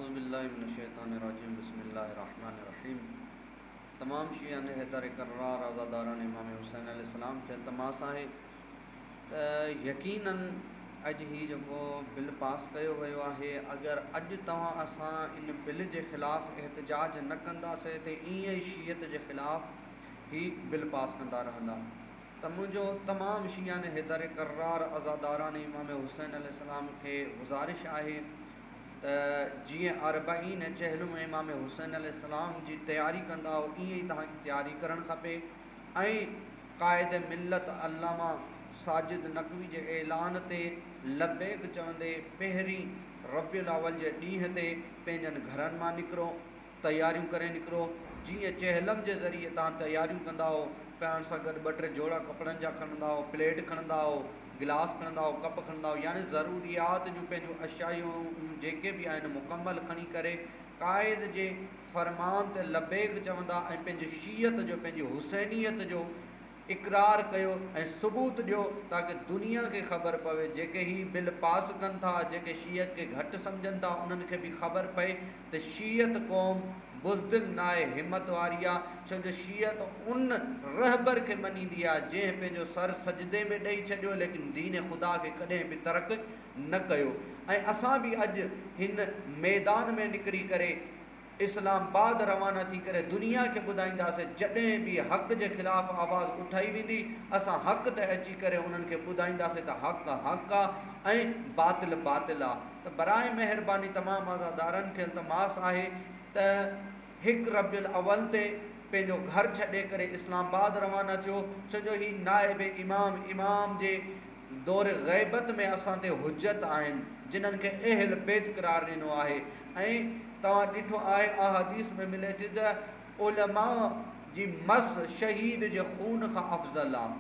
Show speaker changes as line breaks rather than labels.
औज़ुबिल्लाहिमिनश्शैतानिर्रजीम बिस्मिल्लाहिर्रहमानिर्रहीम। तमाम शियान हैदर कर्रार आज़ादारान इमाम हुसैन अलैहिस्सलाम खे इल्तमास आहे त यकीनन अॼु ही जेको बिल पास कयो वियो आहे, अगरि अॼु तव्हां असां इन बिल जे ख़िलाफ़ एहतजाज न कंदासीं त ईअं ई शीयत जे ख़िलाफ़ ही बिल पास कंदा रहंदा। त मुंहिंजो तमामु शियान हैदर कर्रार आज़ादारान इमाम हुसैन अलैहिस्सलाम खे गुज़ारिश आहे त जीअं अरबईन चहलुम इमाम हुसैन अलैहिस्सलाम जी तयारी कंदा हो, ईअं ई तव्हांखे तयारी करणु खपे। ऐं क़ाइद मिल्लत अल्लामा साजिद नक़वी जे ऐलान ते लबैक चवंदे पहिरीं रबियुल अव्वल जे ॾींहं ते पंहिंजनि घरनि मां निकिरो, तयारियूं करे निकिरो। जीअं चहलम जे ज़रिए तव्हां तयारियूं कंदा हो, पाण सां गॾु ॿ टे जोड़ा कपिड़नि जा खणंदा हो, प्लेट खणंदा हो, गिलास खणंदा हो, कप खणंदा हो, यानी ज़रूरियात जूं पंहिंजूं अशायूं जेके बि आहिनि मुकमल खणी करे क़ाइद जे फ़रमान ते लबैक चवंदा ऐं पंहिंजी शीयत जो, पंहिंजी हुसैनियत जो इक़रार कयो ऐं सबूत ॾियो ताकी दुनिया खे ख़बर पवे। जेके ही बिल पास कनि था, जेके शीयत खे घटि सम्झनि था, उन्हनि खे बि ख़बर पए त शीयत क़ौम बुज़दिल न आहे, हिमत वारी आहे। छो जो शीयत उन रहबर खे मञींदी आहे जंहिं पंहिंजो सर सजदे में ॾेई छॾियो लेकिन दीन ख़ुदा खे कॾहिं बि तर्क न कयो। ऐं असां बि अॼु हिन मैदान में निकिरी करे इस्लामाबाद रवाना थी करे दुनिया खे ॿुधाईंदासीं, जॾहिं बि हक़ जे ख़िलाफ़ आवाज़ उठाई वेंदी असां हक़ ते अची करे उन्हनि खे ॿुधाईंदासीं त हक़ हक़ आहे ऐं बातिल बातिल आहे। त बराए महिरबानी तमामु आज़ादारनि खे इल्तमास आहे त हिकु रबियुल अव्वल ते पंहिंजो घर छॾे करे इस्लामाबाद रवाना थियो। छो जो ही नाइब इमाम जे दौर ग़ैबत में असां ते हुजत आहिनि, जिन्हनि खे अहल बैत क़रार ॾिनो आहे। ऐं तव्हां ॾिठो आहे अहादीस में मिले थी त उलमा जी मस शहीद जे खून खां अफ़ज़ल आहे।